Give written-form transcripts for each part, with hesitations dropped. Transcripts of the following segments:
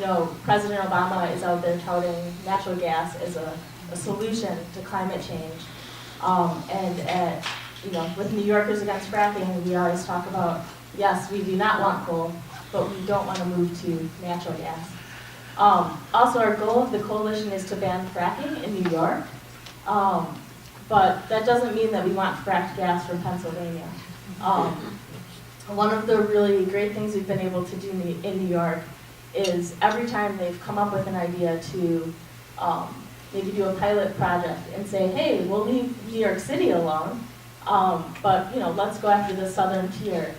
know, President Obama is out there touting natural gas as a solution to climate change. You know, with New Yorkers Against Fracking, we always talk about, yes, we do not want coal, but we don't want to move to natural gas. Also, our goal of the coalition is to ban fracking in New York, but that doesn't mean that we want fracked gas from Pennsylvania. One of the really great things we've been able to do in New York is every time they've come up with an idea to maybe do a pilot project and say, hey, we'll leave New York City alone, but you know, let's go after the southern tier.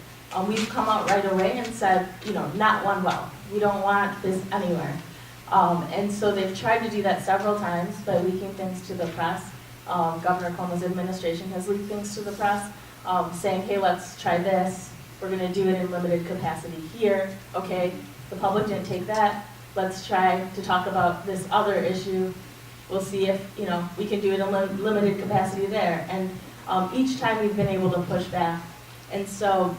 We've come out right away and said, you know, not one well. We don't want this anywhere. And so they've tried to do that several times by leaking things to the press. Governor Cuomo's administration has leaked things to the press, saying, hey, let's try this. We're going to do it in limited capacity here. Okay, the public didn't take that. Let's try to talk about this other issue. We'll see if, you know, we can do it in limited capacity there. And each time we've been able to push back. And so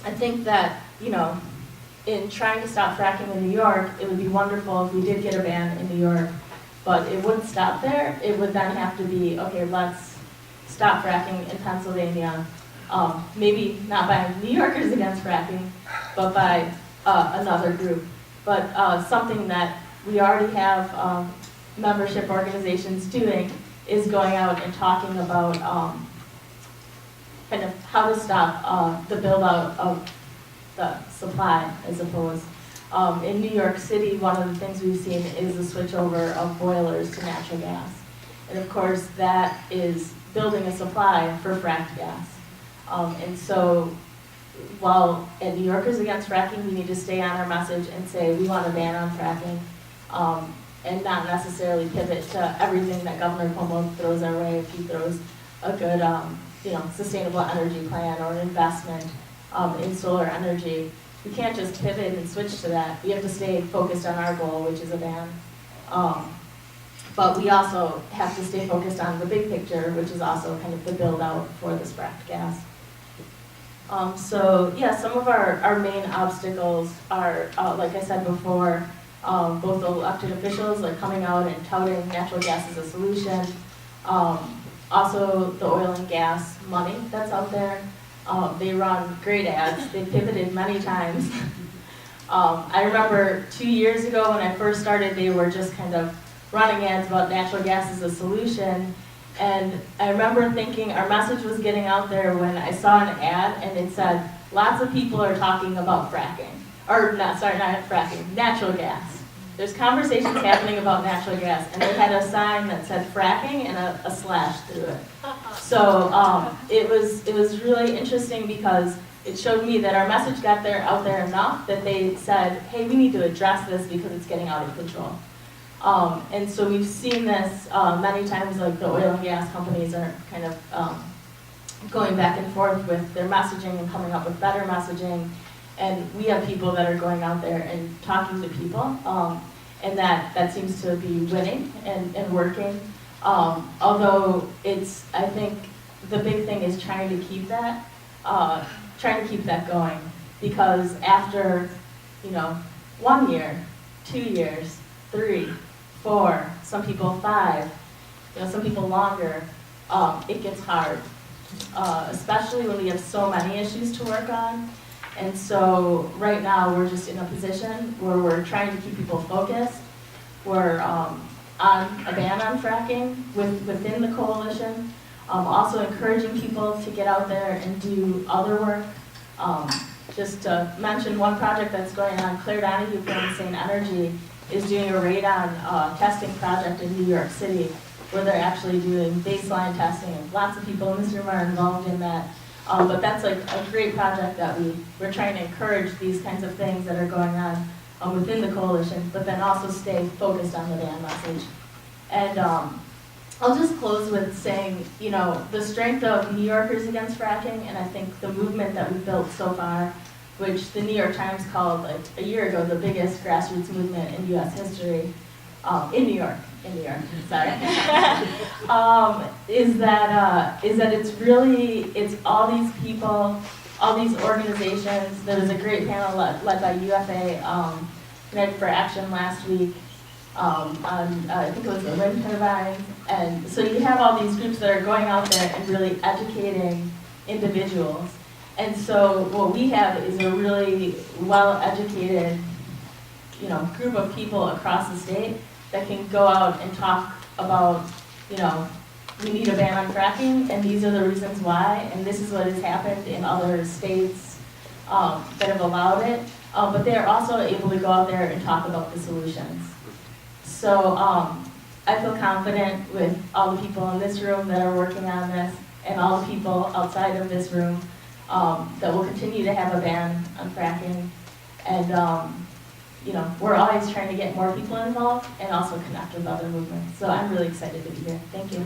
I think that, you know, in trying to stop fracking in New York, it would be wonderful if we did get a ban in New York, but it wouldn't stop there. It would then have to be, okay, let's stop fracking in Pennsylvania. Maybe not by New Yorkers Against Fracking, but by another group. But something that we already have membership organizations doing is going out and talking about kind of how to stop the build out of the supply, I suppose. In New York City, one of the things we've seen is the switch over of boilers to natural gas. And of course, that is building a supply for fracked gas. And so, while at New Yorkers Against Fracking, we need to stay on our message and say we want a ban on fracking, and not necessarily pivot to everything that Governor Cuomo throws our way. If he throws a good, you know, sustainable energy plan or an investment in solar energy, we can't just pivot and switch to that. We have to stay focused on our goal, which is a ban. But we also have to stay focused on the big picture, which is also kind of the build out for this fracked gas. So yeah, some of our main obstacles are, like I said before, both elected officials like coming out and touting natural gas as a solution. Also the oil and gas money that's out there. They run great ads. They pivoted many times. I remember 2 years ago when I first started, they were just kind of running ads about natural gas as a solution. And I remember thinking our message was getting out there when I saw an ad and it said, lots of people are talking about fracking. Or not fracking, natural gas. There's conversations happening about natural gas, and they had a sign that said fracking and a slash through it. So it was really interesting because it showed me that our message got out there enough that they said, hey, we need to address this because it's getting out of control. And so we've seen this many times, like the oil and gas companies are kind of going back and forth with their messaging and coming up with better messaging. And we have people that are going out there and talking to people, and that seems to be winning and working. Although I think the big thing is trying to keep that going, because after, 1 year, 2 years, 3, 4, some people 5, some people longer, it gets hard, especially when we have so many issues to work on. And so right now we're just in a position where we're trying to keep people focused. We're on a ban on fracking within the coalition, also encouraging people to get out there and do other work. Just to mention one project that's going on, Claire Donahue from Insane Energy is doing a radon testing project in New York City where they're actually doing baseline testing, and lots of people in this room are involved in that. But that's like a great project that we're trying to encourage these kinds of things that are going on within the coalition, but then also stay focused on the ban message. And I'll just close with saying, the strength of New Yorkers Against Fracking, and I think the movement that we've built so far, which the New York Times called like a year ago the biggest grassroots movement in U.S. history, in New York, sorry, is that it's all these people, all these organizations. There was a great panel led by UFA Connect for Action last week on, I think it was the wind turbines. And so you have all these groups that are going out there and really educating individuals. And so what we have is a really well-educated, you know, group of people across the state that can go out and talk about, you know, we need a ban on fracking, and these are the reasons why, and this is what has happened in other states that have allowed it. But they're also able to go out there and talk about the solutions. So I feel confident with all the people in this room that are working on this, and all the people outside of this room that will continue to have a ban on fracking. And you know, we're always trying to get more people involved and also connect with other movements. So I'm really excited to be here. Thank you.